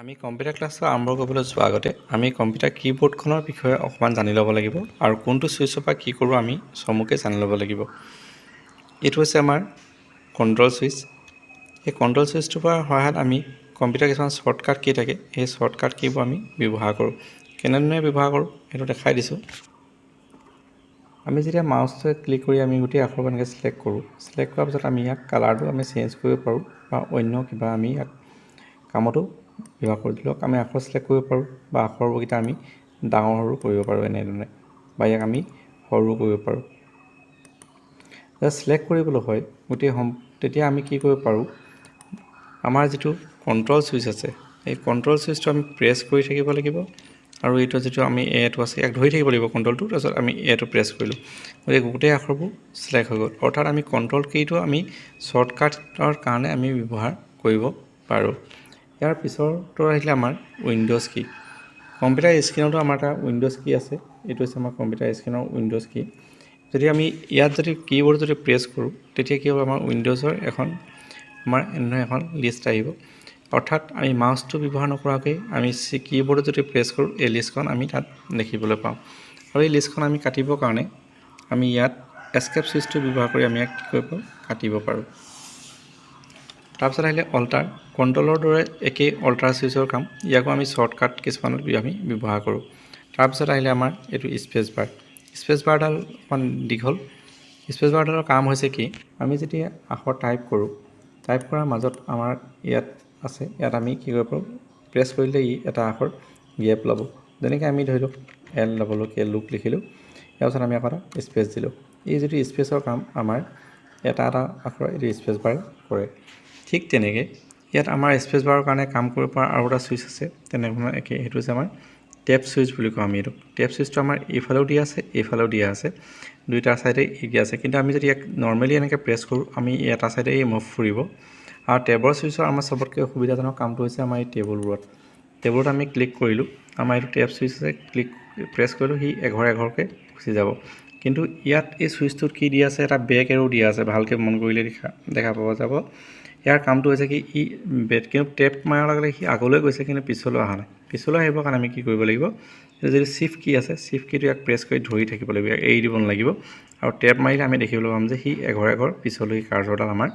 আমি কম্পিউটাৰ ক্লাছটো আৰম্ভ কৰিবলৈ যোৱাৰ আগতে আমি কম্পিউটাৰ কীবৰ্ডখনৰ বিষয়ে অকণমান জানি ল'ব লাগিব আৰু কোনটো ছুইচৰ পৰা কি কৰোঁ আমি চমুকৈ জানি ল'ব লাগিব। এইটো হৈছে আমাৰ কণ্ট্ৰল ছুইচ। এই কণ্ট্ৰল ছুইচটোৰ পৰা সহায়ত আমি কম্পিউটাৰ কিছুমান শ্বৰ্টকাট কি থাকে, সেই শ্বৰ্টকাট কিবোৰ আমি ব্যৱহাৰ কৰোঁ। কেনেধৰণে ব্যৱহাৰ কৰোঁ সেইটো দেখাই দিছোঁ। আমি যেতিয়া মাউচটোৱে ক্লিক কৰি আমি গোটেই আখৰবোৰ এনেকৈ ছিলেক্ট কৰোঁ, ছিলেক্ট কৰাৰ পিছত আমি ইয়াক কালাৰটো আমি চেঞ্জ কৰিব পাৰোঁ বা অন্য কিবা আমি ইয়াক কামতো ব্যৱহাৰ কৰি দিলক। আমি আখৰ ছিলেক্ট কৰিব পাৰোঁ বা আখৰকেইটা আমি ডাঙৰ সৰু কৰিব পাৰোঁ এনেধৰণে, বা ইয়াক আমি সৰু কৰিব পাৰোঁ। যেতিয়া ছিলেক্ট কৰিবলৈ হয় তেতিয়া আমি কি কৰিব পাৰোঁ, আমাৰ যিটো কণ্ট্ৰল ছুইচ আছে এই কণ্ট্ৰল ছুইচটো আমি প্ৰেছ কৰি থাকিব লাগিব আৰু এইটো যিটো আমি এটো আছে ইয়াক ধৰি থাকিব লাগিব কণ্ট্ৰলটো, তাৰপিছত আমি এটো প্ৰেছ কৰিলোঁ, গতিকে গোটেই আখৰবোৰ ছিলেক্ট হৈ গ'ল। অৰ্থাৎ আমি কণ্ট্ৰল কীটো আমি শ্বৰ্টকাটৰ কাৰণে আমি ব্যৱহাৰ কৰিব পাৰোঁ। ইয়াৰ পিছৰটো আহিলে আমাৰ উইণ্ড'জ কী। কম্পিউটাৰ স্ক্ৰীণতো আমাৰ এটা উইণ্ড'জ কী আছে। এইটো হৈছে আমাৰ কম্পিউটাৰ স্ক্ৰীণৰ উইণ্ড'জ কী। যদি আমি ইয়াত যদি কীবৰ্ড যদি প্ৰেছ কৰোঁ তেতিয়া কি হ'ব, আমাৰ উইণ্ড'জৰ আমাৰ এনেধৰণে এখন লিষ্ট আহিব। অৰ্থাৎ আমি মাউচটো ব্যৱহাৰ নকৰাকৈ আমি কীবৰ্ডত যদি প্ৰেছ কৰোঁ এই লিষ্টখন আমি তাত দেখিবলৈ পাওঁ। আৰু এই লিষ্টখন আমি কাটিবৰ কাৰণে আমি ইয়াত এস্কেপ ছুইচটো ব্যৱহাৰ কৰি আমি ইয়াক কি কৰিব পাৰোঁ, কাটিব পাৰোঁ। তাৰপিছত আহিলে অল্টাৰ। কণ্ট্ৰলৰ দৰে একেই অল্টাৰ ছুইচৰ কাম, ইয়াকো আমি শ্বৰ্টকাট কিছুমানত আমি ব্যৱহাৰ কৰোঁ। তাৰপিছত আহিলে আমাৰ এইটো স্পেচ বাৰ। স্পেচ বাৰডাল অকণমান দীঘল। স্পেচ বাৰডালৰ কাম হৈছে কি, আমি যেতিয়া আখৰ টাইপ কৰোঁ, টাইপ কৰাৰ মাজত আমাৰ ইয়াত আছে, ইয়াত আমি কি কৰিব পাৰোঁ, প্ৰেছ কৰিলে ই এটা আখৰ গেপ ল'ব। যেনেকৈ আমি ধৰি লওক এল ডাবলকে লুক লিখিলোঁ, ইয়াৰ পাছত আমি আকৌ এটা স্পেচ দিলোঁ। এই যিটো স্পেচৰ কাম আমাৰ এটা আখৰ এইটো স্পেচ বাৰ কৰে। ঠিক তেনেকৈ ইয়াত আমাৰ স্পেচ বাৰৰ কাৰণে কাম কৰিব পৰা আৰু এটা ছুইচ আছে তেনেধৰণৰ একে, সেইটো হৈছে আমাৰ টেপ ছুইচ বুলি কওঁ আমি এইটো। টেপ ছুইচটো আমাৰ এইফালেও দিয়া আছে এইফালেও দিয়া আছে, দুইটা ছাইডে দিয়া আছে। কিন্তু আমি যদি ইয়াক নৰ্মেলি এনেকৈ প্ৰেছ কৰোঁ আমি এটা ছাইডে এই মুভ ফুৰিব। আৰু টেবৰ ছুইচৰ আমাৰ চবতকৈ অসুবিধাজনক কামটো হৈছে আমাৰ এই টেবুলবোৰত আমি ক্লিক কৰিলোঁ, আমাৰ এইটো টেপ ছুইচ আছে, প্ৰেছ কৰিলোঁ, সি এঘৰকৈ গুচি যাব। কিন্তু ইয়াত এই ছুইচটোত কি দিয়া আছে, এটা বেক এৰো দিয়া আছে, ভালকৈ মন কৰিলে দেখা পোৱা যাব। ইয়াৰ কামটো হৈছে কি, কিন্তু টেপ মাৰাৰ লগে লগে সি আগলৈ গৈছে কিন্তু পিছলৈ অহা নাই। পিছলৈ আহিবৰ কাৰণে আমি কি কৰিব লাগিব, যদি চিফ্ট কী আছে চিফ্ট কীটো ইয়াক প্ৰেছ কৰি ধৰি থাকিব লাগিব, ইয়াক এৰি দিব নালাগিব। আৰু টেপ মাৰিলে আমি দেখিবলৈ পাম যে সি এঘৰ পিছলৈ কাৰ্চৰডাল আমাৰ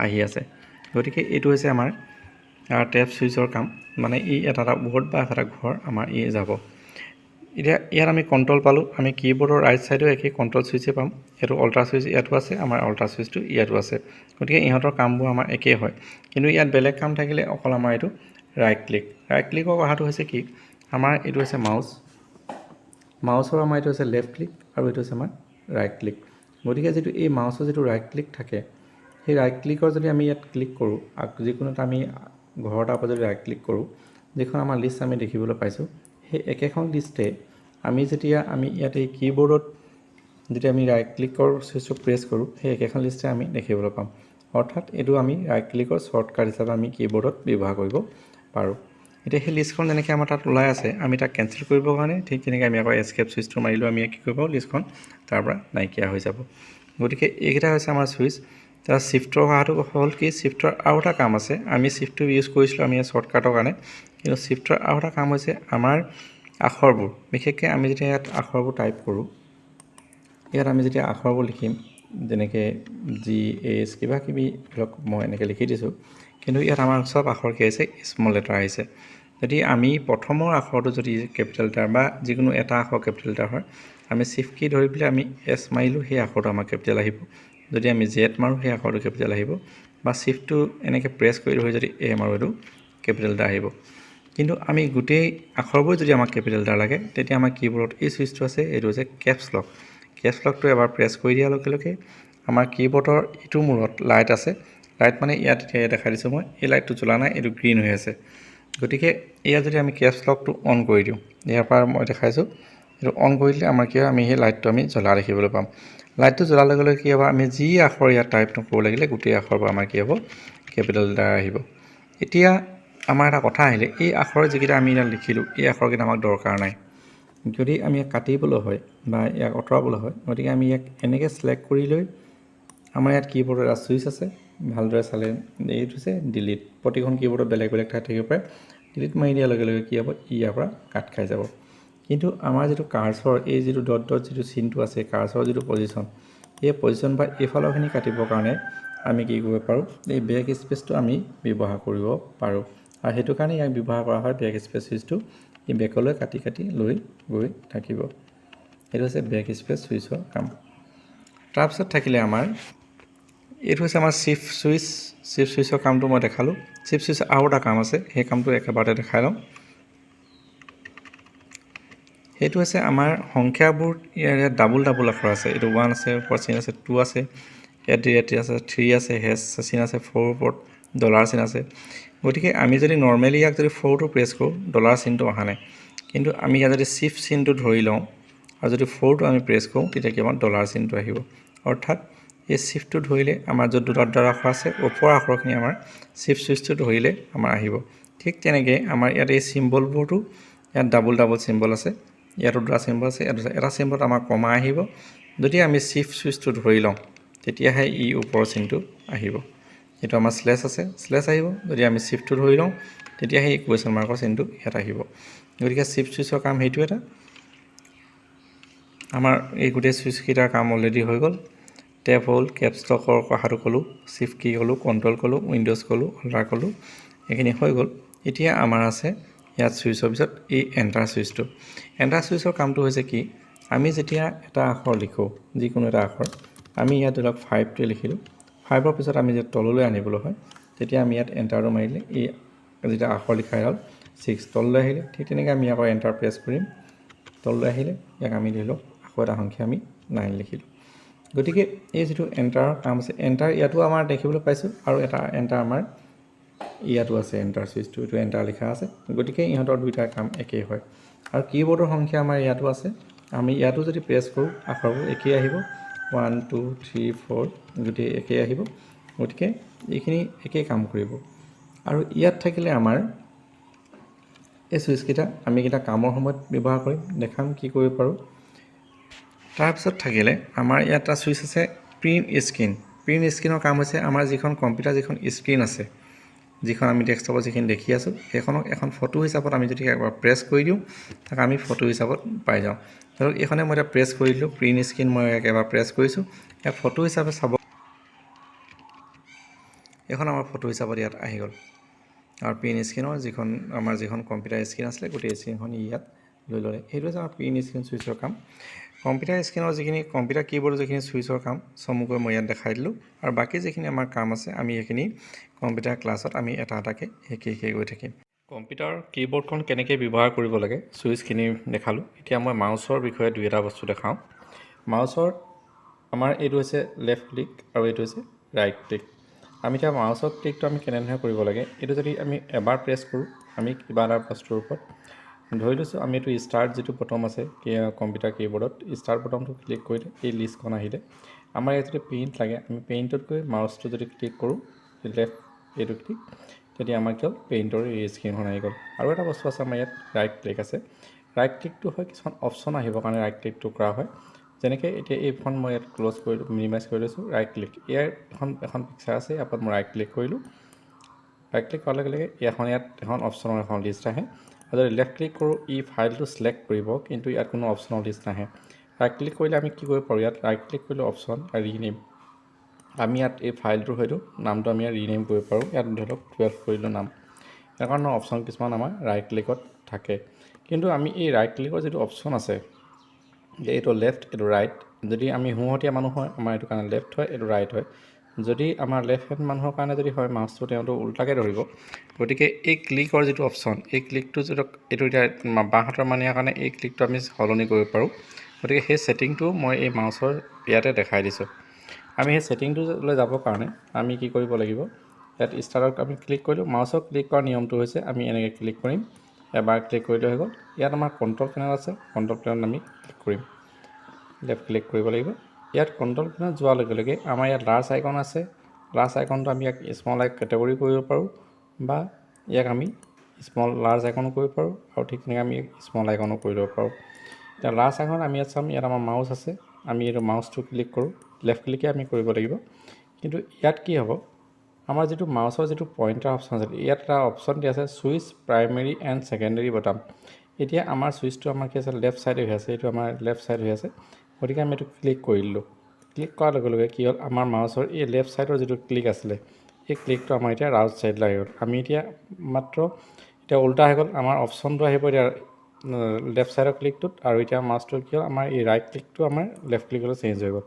আহি আছে। গতিকে এইটো হৈছে আমাৰ টেপ ছুইচৰ কাম, মানে ই এটা বৰ্ড বা এটা ঘৰ আমাৰ যাব। এতিয়া ইয়াত আমি কণ্ট্ৰল পালোঁ, আমি কীবৰ্ডৰ ৰাইট ছাইডেও একেই কণ্ট্ৰল ছুইচে পাম। এইটো অল্টাৰ ছুইচ ইয়াতো আছে, আমাৰ অল্টাৰ ছুইচটো ইয়াতো আছে। গতিকে ইহঁতৰ কামবোৰ আমাৰ একেই হয়, কিন্তু ইয়াত বেলেগ কাম থাকিলে অকল আমাৰ এইটো ৰাইট ক্লিক। ৰাইট ক্লিকৰ কথাটো হৈছে কি, আমাৰ এইটো হৈছে মাউচৰ আমাৰ এইটো হৈছে লেফ্ট ক্লিক আৰু এইটো হৈছে আমাৰ ৰাইট ক্লিক। গতিকে যিটো এই মাউচৰ যিটো ৰাইট ক্লিক থাকে, সেই ৰাইট ক্লিকৰ যদি আমি ইয়াত ক্লিক কৰোঁ, যিকোনো এটা আমি ঘৰ এটাৰ পৰা যদি ৰাইট ক্লিক কৰোঁ, যিখন আমাৰ লিষ্ট আমি দেখিবলৈ পাইছোঁ, সেই একেখন লিষ্টে আমি যেতিয়া ইয়াত এই কীবৰ্ডত যেতিয়া আমি ৰাইট ক্লিকৰ ছুইচটো প্ৰেছ কৰোঁ, সেই একেখন লিষ্টে আমি দেখিবলৈ পাম। অৰ্থাৎ এইটো আমি ৰাইট ক্লিকৰ শ্বৰ্টকাট হিচাপে আমি কীবৰ্ডত ব্যৱহাৰ কৰিব পাৰোঁ। এতিয়া সেই লিষ্টখন যেনেকৈ আমাৰ তাত ওলাই আছে, আমি তাক কেঞ্চেল কৰিবৰ কাৰণে ঠিক তেনেকৈ আমি আকৌ এস্কেপ ছুইচটো মাৰিলেও আমি কি কৰিব পাৰোঁ, লিষ্টখন তাৰ পৰা নাইকিয়া হৈ যাব। গতিকে এইকেইটা হৈছে আমাৰ ছুইচ। তাৰ শ্বিফ্টৰ কথাটো হ'ল কি, শ্বিফ্টৰ আৰু এটা কাম আছে, আমি শ্বিফ্টটো ইউজ কৰিছিলোঁ আমি শ্বৰ্টকাটৰ কাৰণে, কিন্তু শ্বিফ্টৰ আৰু এটা কাম হৈছে আমাৰ আখৰবোৰ, বিশেষকৈ আমি যেতিয়া ইয়াত আখৰবোৰ টাইপ কৰোঁ, ইয়াত আমি যেতিয়া আখৰবোৰ লিখিম, যেনেকৈ GH কিবা কিবি ধৰক মই এনেকৈ লিখি দিছোঁ, কিন্তু ইয়াত আমাৰ চব আখৰ কি আহিছে, স্মল লেটাৰ আহিছে। যদি আমি প্ৰথমৰ আখৰটো যদি কেপিটেল লেটাৰ বা যিকোনো এটা আখৰ কেপিটেল লেটাৰ হয়, আমি শ্বিফ্ট কী ধৰি পেলাই আমি S মাৰিলোঁ, সেই আখৰটো আমাৰ কেপিটেল আহিব। যদি আমি Z মাৰোঁ সেই আখৰটো কেপিটেল আহিব, বা শ্বিফ্টটো এনেকৈ প্ৰেছ কৰি ধৰি যদি A মাৰোঁ এইটো কেপিটেল লেটাৰ আহিব। কিন্তু আমি গোটেই আখৰবোৰ যদি আমাক কেপিটেল লেটাৰ লাগে, তেতিয়া আমাৰ কীবৰ্ডত এই ছুইচটো আছে, এইটো হৈছে কেপছ লক। কেপছ লকটো এবাৰ প্ৰেছ কৰি দিয়াৰ লগে লগে আমাৰ কীবৰ্ডৰ ইটো মূৰত লাইট আছে, লাইট মানে ইয়াত এতিয়া দেখাই দিছোঁ মই, এই লাইটটো জ্বলা নাই, এইটো গ্ৰীণ হৈ আছে। গতিকে ইয়াত যদি আমি কেপছ লকটো অন কৰি দিওঁ, ইয়াৰ পৰা মই দেখাইছোঁ, এইটো অন কৰি দিলে আমাৰ কি হয়, আমি সেই লাইটটো আমি জ্বলা দেখিবলৈ পাম। লাইটটো জ্বলাৰ লগে লগে কি হ'ব, আমি যি আখৰ ইয়াত টাইপ নকৰিব লাগিলে গোটেই আখৰবোৰ আমাৰ কি হ'ব, কেপিটেল লেটাৰ আহিব। এতিয়া আমাৰ এটা কথা আহিলে, এই আখৰ যিকেইটা আমি ইয়াত লিখিলোঁ, এই আখৰকেইটা আমাক দৰকাৰ নাই। যদি আমি ইয়াক কাটিবলৈ হয় বা ইয়াক আঁতৰাবলৈ হয়, গতিকে আমি ইয়াক এনেকৈ ছিলেক্ট কৰি লৈ আমাৰ ইয়াত কীবৰ্ডৰ এটা ছুইচ আছে, ভালদৰে চালে এইটো হৈছে ডিলিট। প্ৰতিখন কীবৰ্ডত বেলেগ বেলেগ ঠাইত থাকিব পাৰে, ডিলিট মাৰি দিয়াৰ লগে লগে কি হ'ব ইয়াৰ পৰা কাট খাই যাব কিন্তু আমাৰ যিটো কাৰ্চৰ এই যিটো ডট ডট যিটো চিনটো আছে কাৰ্চৰ যিটো পজিশ্যন এই পজিশ্যন বা এইফালৰখিনি কাটিবৰ কাৰণে আমি কি কৰিব পাৰোঁ এই বেক স্পেচটো আমি ব্যৱহাৰ কৰিব পাৰোঁ আৰু সেইটো কাৰণে ইয়াক ব্যৱহাৰ কৰা হয় বেক স্পেচ চুইচটো এই বেকলৈ কাটি কাটি লৈ গৈ থাকিব এইটো হৈছে বেক স্পেচ চুইচৰ কাম তাৰপিছত থাকিলে আমাৰ এইটো হৈছে আমাৰ চিফ্ট চুইচৰ কামটো মই দেখালোঁ চিফ্ট চুইচৰ আৰু এটা কাম আছে সেই কামটো একেবাৰতে দেখাই লওঁ সেইটো হৈছে আমাৰ সংখ্যাবোৰ ইয়াত ডাবুল আখৰ আছে এইটো 1 আছে ওপৰত চিন আছে 2 আছে ইয়াত আছে 3 আছে হেছ চিন আছে 4 ওপৰত ডলাৰ চিন আছে গতিকে আমি যদি নৰ্মেলি ইয়াক যদি 4টো প্ৰেছ কৰোঁ ডলাৰ চিনটো অহা নাই কিন্তু আমি ইয়াত যদি চিফ্ট চিনটো ধৰি লওঁ আৰু যদি 4টো আমি প্ৰেছ কৰোঁ তেতিয়া কি হ'ব ডলাৰ চিনটো আহিব অৰ্থাৎ এই চিফ্টটো ধৰিলে আমাৰ য'ত দুটা আখৰ আছে ওপৰৰ আখৰখিনি আমাৰ চিফ্ট চুইচটো ধৰিলে আমাৰ আহিব ঠিক তেনেকৈ আমাৰ ইয়াত এই চিম্বলবোৰটো ইয়াত ডাবুল চিম্বল আছে ইয়াতো দুটা চিম্বল আছে এটা চিম্বলত আমাৰ কমা আহিব যদি আমি চিফ্ট চুইচটো ধৰি লওঁ তেতিয়াহে ই ওপৰৰ চিনটো আহিব এইটো আমাৰ স্লেছ আছে স্লেছ আহিব যদি আমি চিফ্টটো ধৰি লওঁ তেতিয়াহে এই কুৱেশ্যন মাৰ্কৰ চিনটো ইয়াত আহিব গতিকে চিফ্ট চুইচৰ কাম সেইটো এটা আমাৰ এই গোটেই চুইচকেইটাৰ কাম অলৰেডি হৈ গ'ল টেপ হ'ল কেপষ্টকৰ কথাটো ক'লোঁ চিফ্ট কি ক'লোঁ কণ্ট্ৰল ক'লোঁ উইণ্ড'জ ক'লোঁ অল্টাৰ ক'লোঁ এইখিনি হৈ গ'ল এতিয়া আমাৰ আছে ইয়াত চুইচৰ পিছত এই এণ্টাৰ চুইচৰ কামটো হৈছে কি আমি যেতিয়া এটা আখৰ লিখোঁ যিকোনো এটা আখৰ আমি ইয়াত ধৰক 5টোৱে লিখিলোঁ 5ৰ পিছত আমি যেতিয়া তললৈ আনিবলৈ হয় তেতিয়া আমি ইয়াত এণ্টাৰটো মাৰিলে এই যেতিয়া আখৰ লিখাই হ'ল 6 তললৈ আহিলে ঠিক তেনেকৈ আমি আকৌ এণ্টাৰ প্ৰেছ কৰিম তললৈ আহিলে ইয়াক আমি ধৰি লওক আকৌ এটা সংখ্যা আমি 9 লিখিলোঁ গতিকে এই যিটো এণ্টাৰৰ কাম আছে এণ্টাৰ ইয়াতো আমাৰ দেখিবলৈ পাইছোঁ আৰু এটা এণ্টাৰ আমাৰ ইয়াতো আছে এণ্টাৰ চুইচটো এইটো এণ্টাৰ লিখা আছে গতিকে ইহঁতৰ দুইটাৰ কাম একেই হয় আৰু কীবৰ্ডৰ সংখ্যা আমাৰ ইয়াতো আছে আমি ইয়াতো যদি প্ৰেছ কৰোঁ আখৰবোৰ একেই আহিব 1 2 3 4 গোটেই একেই আহিব গতিকে এইখিনি একেই কাম কৰিব আৰু ইয়াত থাকিলে আমাৰ এই চুইচকেইটা আমি কেইটা কামৰ সময়ত ব্যৱহাৰ কৰিম দেখাম কি কৰিব পাৰোঁ তাৰপিছত থাকিলে আমাৰ ইয়াত এটা চুইচ আছে প্ৰিণ্ট স্ক্ৰীনৰ কাম হৈছে আমাৰ যিখন কম্পিউটাৰ যিখন স্ক্ৰীন আছে যিখন আমি ডেস্কটপত যিখিনি দেখি আছোঁ সেইখনক এখন ফটো হিচাপত আমি যদি একবাৰ প্ৰেছ কৰি দিওঁ তাক আমি ফটো হিচাপত পাই যাওঁ ধৰক এইখনে মই এতিয়া প্ৰেছ কৰি দিলোঁ প্ৰিণ্ট স্ক্ৰীন মই একেবাৰে প্ৰেছ কৰিছোঁ ইয়াত ফটো হিচাপে চাব এখন আমাৰ ফটো হিচাপত ইয়াত আহি গ'ল আৰু প্ৰিণ্ট স্ক্ৰীনৰ যিখন কম্পিউটাৰ স্ক্ৰীন আছিলে গোটেই স্ক্ৰীনখন ইয়াত লৈ ল'লে সেইটো হৈছে আমাৰ প্ৰিণ্ট স্ক্ৰীন চুইচৰ কাম কম্পিউটাৰ স্ক্ৰীনৰ যিখিনি কম্পিউটাৰ কীবৰ্ডৰ যিখিনি চুইচৰ কাম চমুকৈ মই ইয়াত দেখাই দিলোঁ আৰু বাকী যিখিনি আমাৰ কাম আছে আমি এইখিনি কম্পিউটাৰ ক্লাছত আমি এটা এটাকৈ শিকি গৈ থাকিম কম্পিউটাৰ কীবৰ্ডখন কেনেকৈ ব্যৱহাৰ কৰিব লাগে চুইচখিনি দেখালোঁ এতিয়া মই মাউচৰ বিষয়ে দুই এটা বস্তু দেখাওঁ মাউচৰ আমাৰ এইটো হৈছে লেফ্ট ক্লিক আৰু এইটো হৈছে ৰাইট ক্লিক আমি এতিয়া মাউচৰ ক্লিকটো আমি কেনেধৰণে কৰিব লাগে এইটো যদি আমি এবাৰ প্ৰেছ কৰোঁ আমি কিবা এটা বস্তুৰ ওপৰত ধৰি লৈছোঁ আমি এইটো ষ্টাৰ্ট যিটো বটন আছে কম্পিউটাৰ কীবৰ্ডত ষ্টাৰ্ট বটনটো ক্লিক কৰিলে এই লিষ্টখন আহিলে আমাৰ ইয়াত যদি পেইণ্ট লাগে আমি পেইণ্টত গৈ মাউচটো যদি ক্লিক কৰোঁ লেফ্ট এইটো ক্লিক তেতিয়া আমাৰ কি হ'ল পেইণ্টৰ এই স্ক্ৰীনখন আহি গ'ল আৰু এটা বস্তু আছে আমাৰ ইয়াত ৰাইট ক্লিক আছে ৰাইট ক্লিকটো হয় কিছুমান অপশ্যন আহিবৰ কাৰণে ৰাইট ক্লিকটো কৰা হয় যেনেকৈ এতিয়া এইখন মই ইয়াত ক্ল'জ কৰি মিনিমাইজ কৰি লৈছোঁ ৰাইট ক্লিক ইয়াৰ এখন পিকচাৰ আছে ইয়াৰ পৰা মই ৰাইট ক্লিক কৰিলোঁ ৰাইট ক্লিক কৰাৰ লগে লগে ইয়াত এখন অপশ্যনৰ এখন লিষ্ট আহে আৰু যদি লেফ্ট ক্লিক কৰোঁ ই ফাইলটো চিলেক্ট কৰিব কিন্তু ইয়াত কোনো অপশ্যনৰ লিষ্ট নাহে ৰাইট ক্লিক কৰিলে আমি কি কৰিব পাৰোঁ ইয়াত ৰাইট ক্লিক কৰিলে অপশ্যন ৰিনেম আমি ইয়াত এই ফাইলটোৰ হয়তো নামটো আমি ইয়াত ৰিনেম কৰিব পাৰোঁ ইয়াত ধৰি লওক 12 কৰিলোঁ নাম এনেকুৱা ধৰণৰ অপশ্যন কিছুমান আমাৰ ৰাইট ক্লিকত থাকে কিন্তু আমি এই ৰাইট ক্লিকৰ যিটো অপশ্যন আছে এইটো লেফ্ট এইটো ৰাইট যদি আমি সোঁহতীয়া মানুহ হয় আমাৰ এইটো কাৰণে লেফ্ট হয় এইটো ৰাইট হয় যদি আমাৰ লেফ্ট হেণ্ড মানুহৰ কাৰণে যদি হয় মাউচটো তেওঁটো উল্টাকৈ ধৰিব গতিকে এই ক্লিকৰ যিটো অপশ্যন এই ক্লিকটো যদি এইটো এতিয়া বাওঁ হাতৰ মানুহৰ কাৰণে এই ক্লিকটো আমি সলনি কৰিব পাৰোঁ গতিকে সেই ছেটিংটো মই এই মাউচৰ ইয়াতে দেখাই দিছোঁ আমি সেই ছেটিংটোলৈ যাবৰ কাৰণে আমি কি কৰিব লাগিব ইয়াত ষ্টাৰ্টত আমি ক্লিক কৰিলোঁ মাউচৰ ক্লিক কৰাৰ নিয়মটো হৈছে আমি এনেকৈ ক্লিক কৰিম এবাৰ ক্লিক কৰিলে হৈ গ'ল ইয়াত আমাৰ কণ্ট্ৰল পেনেল আছে কণ্ট্ৰল পেনেলত আমি ক্লিক কৰিম লেফ্ট ক্লিক কৰিব লাগিব ইয়াত কণ্ট্ৰল পেনেল যোৱাৰ লগে লগে আমাৰ ইয়াত লাৰ্জ আইকন আছে লাৰ্জ আইকনটো আমি ইয়াক স্মল কেটেগৰী কৰিব পাৰোঁ বা ইয়াক আমি লাৰ্জ আইকনো কৰিব পাৰোঁ আৰু ঠিক তেনেকৈ আমি স্মল আইকনো কৰি ল'ব পাৰোঁ এতিয়া লাৰ্জ আইকন আমি ইয়াত চাম ইয়াত আমাৰ মাউচ আছে আমি এইটো মাউচটো ক্লিক কৰোঁ লেফ্ট ক্লিকে আমি কৰিব লাগিব কিন্তু ইয়াত কি হ'ব আমাৰ যিটো মাউচৰ যিটো পইণ্টাৰ অপশ্যন আছে ইয়াত এটা অপশ্যন দিয়া আছে ছুইচ প্ৰাইমেৰী এণ্ড ছেকেণ্ডেৰী বটাম। এতিয়া আমাৰ ছুইচটো আমাৰ কি আছে লেফ্ট ছাইড হৈ আছে, এইটো আমাৰ লেফ্ট ছাইড হৈ আছে, গতিকে আমি এইটো ক্লিক কৰি দিলোঁ। ক্লিক কৰাৰ লগে লগে কি হ'ল আমাৰ মাউচৰ এই লেফ্ট ছাইডৰ যিটো ক্লিক আছিলে এই ক্লিকটো আমাৰ এতিয়া ৰাউট ছাইডলৈ আহি গ'ল। আমি এতিয়া মাত্ৰ এতিয়া উল্টা হৈ গ'ল, আমাৰ অপশ্যনটো আহিব এতিয়া লেফ্ট ছাইডৰ ক্লিকটোত, আৰু এতিয়া মাউচটো কি হ'ল আমাৰ এই ৰাইট ক্লিকটো আমাৰ লেফ্ট ক্লিকলৈ চেঞ্জ হৈ গ'ল।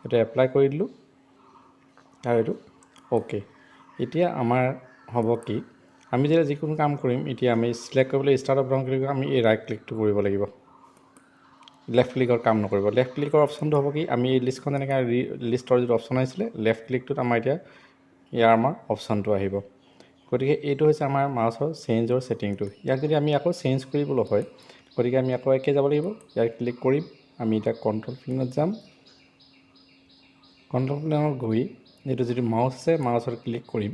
এইটো এপ্লাই কৰি দিলোঁ আৰু এইটো অ'কে। এতিয়া আমাৰ হ'ব কি আমি যেতিয়া যিকোনো কাম কৰিম এতিয়া আমি ছিলেক্ট কৰিবলৈ ষ্টাৰ্ট অপশ্যন ক্লিক কৰি আমি এই ৰাইট ক্লিকটো কৰিব লাগিব, লেফ্ট ক্লিকৰ কাম নকৰিব। লেফ্ট ক্লিকৰ অপশ্যনটো হ'ব কি আমি এই লিষ্টখন এনেকৈ লিষ্টৰ যিটো অপশ্যন আহিছিলে লেফ্ট ক্লিকটোত আমাৰ এতিয়া ইয়াৰ আমাৰ অপশ্যনটো আহিব। গতিকে এইটো হৈছে আমাৰ মাউচৰ চেঞ্জৰ ছেটিংটো। ইয়াক যদি আমি আকৌ চেঞ্জ কৰিবলৈ হয় গতিকে আমি আকৌ একে যাব লাগিব, ইয়াত ক্লিক কৰিম, আমি এতিয়া কণ্ট্ৰল প্লেনত যাম, কণ্ট্ৰল প্লেনত গৈ এইটো যিটো মাউচ আছে মাউচত ক্লিক কৰিম,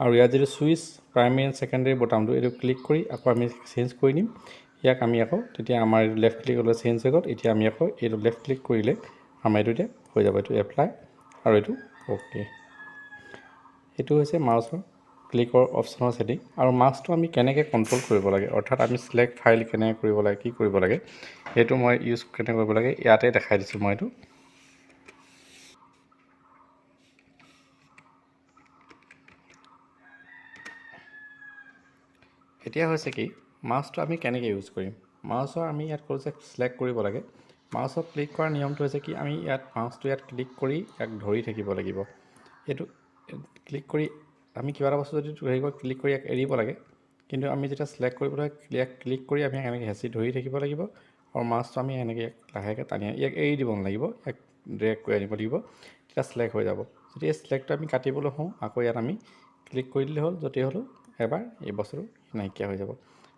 আৰু ইয়াত যিটো ছুইচ প্ৰাইমেৰী এণ্ড ছেকেণ্ডেৰী বটামটো এইটো ক্লিক কৰি আকৌ আমি চেঞ্জ কৰি দিম। ইয়াক আমি আকৌ তেতিয়া আমাৰ লেফ্ট ক্লিকলৈ চেঞ্জ হৈ গ'ল। এতিয়া আমি আকৌ এইটো লেফ্ট ক্লিক কৰিলে আমাৰ এইটো এতিয়া হৈ যাব, এইটো এপ্লাই আৰু এইটো অ'কে। এইটো হৈছে মাউচৰ ক্লিকৰ অপশ্যনৰ ছেটিং। আৰু মাউচটো আমি কেনেকৈ কণ্ট্ৰল কৰিব লাগে, অৰ্থাৎ আমি ছিলেক্ট ফাইল কেনেকৈ কৰিব লাগে, কি কৰিব লাগে সেইটো মই ইউজ কেনেকৈ কৰিব লাগে ইয়াতে দেখাই দিছোঁ মই এইটো। এতিয়া হৈছে কি মাউচটো আমি কেনেকৈ ইউজ কৰিম। মাউচৰ আমি ইয়াত ক'লো যে ছিলেক্ট কৰিব লাগে। মাউচত ক্লিক কৰাৰ নিয়মটো হৈছে কি আমি ইয়াত মাউচটো ইয়াত ক্লিক কৰি ইয়াক ধৰি থাকিব লাগিব। এইটো ক্লিক কৰি আমি কিবা এটা বস্তু যদি হেৰি কৰি ক্লিক কৰি ইয়াক এৰিব লাগে, কিন্তু আমি যেতিয়া ছিলেক্ট কৰিবলৈ ইয়াক ক্লিক কৰি আমি এনেকৈ হেঁচি ধৰি থাকিব লাগিব, আৰু মাউচটো আমি এনেকৈ লাহেকৈ টানি ইয়াক এৰি দিব নালাগিব, ইয়াক ড্ৰেগ কৰি আনিব লাগিব, তেতিয়া ছিলেক্ট হৈ যাব। যদি এই ছিলেক্টটো আমি কাটিবলৈ হওঁ আকৌ ইয়াত আমি ক্লিক কৰি দিলে হ'ল, য'তেই হ'লেও এবাৰ এই বস্তুটো নাইকিয়া হৈ যাব।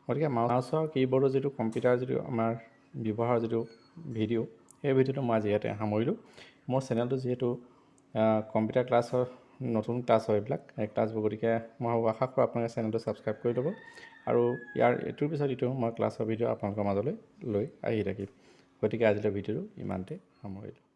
গতিকে মাউচৰ কীবৰ্ডৰ যিটো কম্পিউটাৰ যিটো আমাৰ ব্যৱহাৰৰ যিটো ভিডিঅ' সেই ভিডিঅ'টো মই আজি ইয়াতে সামৰিলোঁ। মোৰ চেনেলটো যিহেতু কম্পিউটাৰ ক্লাছৰ নতুন ক্লাছ হয় এইবিলাক ক্লাছবোৰ, গতিকে মই আশা কৰোঁ আপোনালোকে চেনেলটো ছাবস্ক্ৰাইব কৰি ল'ব, আৰু ইয়াৰ এইটোৰ পিছত ইটো মই ক্লাছৰ ভিডিঅ' আপোনালোকৰ মাজলৈ লৈ আহি থাকিম। গতিকে আজিলৈ ভিডিঅ'টো ইমানতে সামৰিলোঁ।